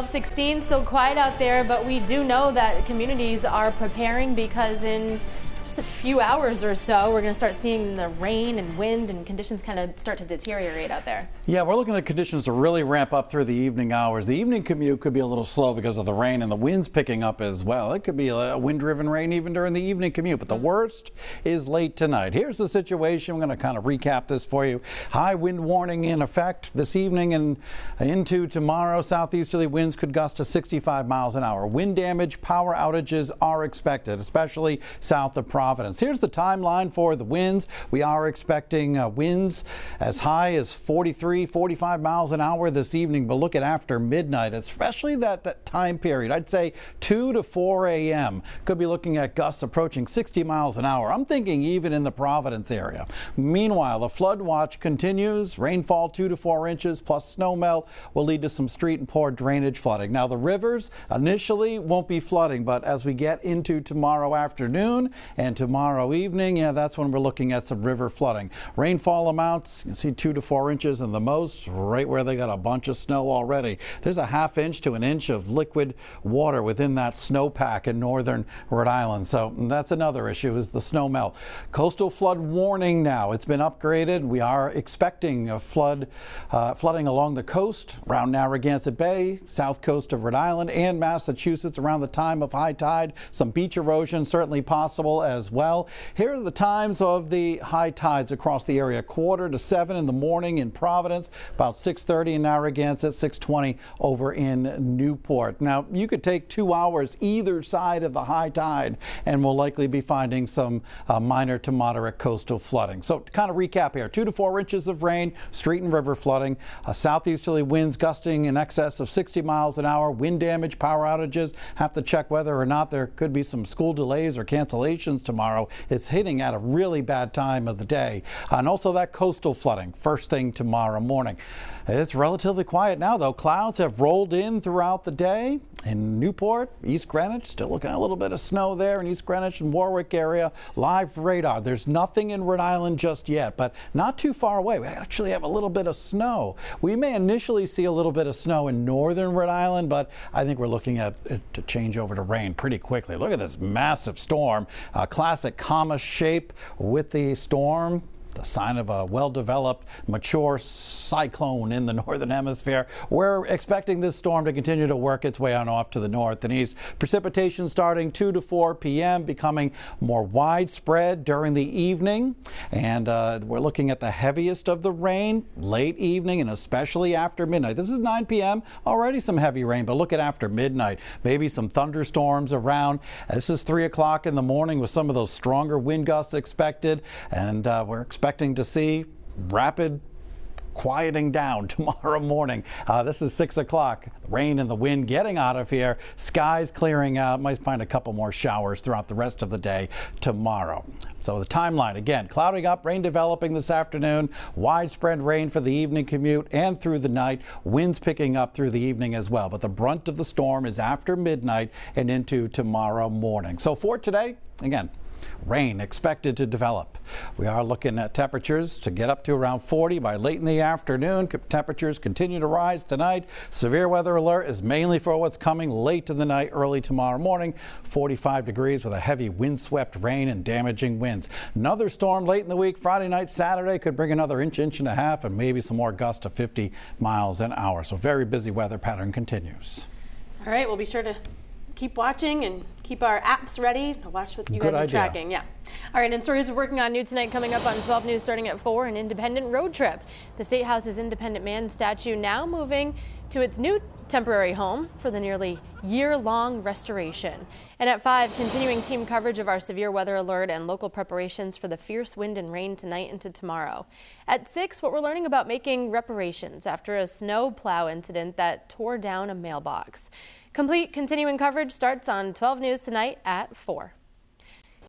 above 16, still quiet out there, but we do know that communities are preparing because in just a few hours or so, we're going to start seeing the rain and wind and conditions kind of start to deteriorate out there. Yeah, we're looking at conditions to really ramp up through the evening hours. The evening commute could be a little slow because of the rain and the winds picking up as well. It could be a wind-driven rain even during the evening commute, but the worst is late tonight. Here's the situation. I'm going to kind of recap this for you. High wind warning in effect this evening and into tomorrow. Southeasterly winds could gust to 65 miles an hour. Wind damage, power outages are expected, especially south of Providence. Here's the timeline for the winds. We are expecting winds as high as 43, 45 miles an hour this evening, but look at after midnight, especially that time period. I'd say 2 to 4 a.m. Could be looking at gusts approaching 60 miles an hour. I'm thinking even in the Providence area. Meanwhile, the flood watch continues. Rainfall 2 to 4 inches plus snow melt will lead to some street and poor drainage flooding. Now, the rivers initially won't be flooding, but as we get into tomorrow afternoon and tomorrow evening, yeah, that's when we're looking at some river flooding. Rainfall amounts, you can see 2 to 4 inches and the most right where they got a bunch of snow already. There's a ½ inch to an inch of liquid water within that snowpack in northern Rhode Island. So that's another issue, is the snow melt. Coastal flood warning now. It's been upgraded. We are expecting a flooding along the coast around Narragansett Bay, south coast of Rhode Island and Massachusetts around the time of high tide. Some beach erosion certainly possible as well. Here are the times of the high tides across the area. 6:45 in the morning in Providence, about 6:30 in Narragansett, 6:20 over in Newport. Now, you could take 2 hours either side of the high tide and we'll likely be finding some minor to moderate coastal flooding. So to kind of recap here, 2 to 4 inches of rain, street and river flooding, southeasterly winds gusting in excess of 60 miles an hour, wind damage, power outages. Have to check whether or not there could be some school delays or cancellations tomorrow. It's hitting at a really bad time of the day. And also that coastal flooding first thing tomorrow morning. It's relatively quiet now, though. Clouds have rolled in throughout the day. In Newport, East Greenwich, still looking at a little bit of snow there in East Greenwich and Warwick area. Live radar. There's nothing in Rhode Island just yet, but not too far away. We actually have a little bit of snow. We may initially see a little bit of snow in northern Rhode Island, but I think we're looking at it to change over to rain pretty quickly. Look at this massive storm. Classic comma shape with the storm. The sign of a well-developed, mature cyclone in the northern hemisphere. We're expecting this storm to continue to work its way on off to the north and east. Precipitation starting 2 to 4 p.m., becoming more widespread during the evening. And we're looking at the heaviest of the rain late evening and especially after midnight. This is 9 p.m., already some heavy rain, but look at after midnight. Maybe some thunderstorms around. This is 3 o'clock in the morning with some of those stronger wind gusts expected. And we're expecting to see rapid quieting down tomorrow morning. This is 6 o'clock. The rain and the wind getting out of here. Skies clearing out. Might find a couple more showers throughout the rest of the day tomorrow. So the timeline, again, clouding up, rain developing this afternoon, widespread rain for the evening commute and through the night, winds picking up through the evening as well. But the brunt of the storm is after midnight and into tomorrow morning. So for today, again, rain expected to develop. We are looking at temperatures to get up to around 40 by late in the afternoon. Temperatures continue to rise tonight. Severe weather alert is mainly for what's coming late in the night, early tomorrow morning. 45 degrees with a heavy windswept rain and damaging winds. Another storm late in the week, Friday night, Saturday, could bring another inch and a half and maybe some more gusts to 50 miles an hour. So very busy weather pattern continues. All right, we'll be sure to keep watching and keep our apps ready to watch what you guys are tracking. Yeah. All right, and stories we're working on new tonight coming up on 12 News starting at 4, an independent road trip. The State House's Independent Man statue now moving to its new temporary home for the nearly year-long restoration. And at 5, continuing team coverage of our severe weather alert and local preparations for the fierce wind and rain tonight into tomorrow. At 6, what we're learning about making reparations after a snow plow incident that tore down a mailbox. Complete continuing coverage starts on 12 News tonight at 4.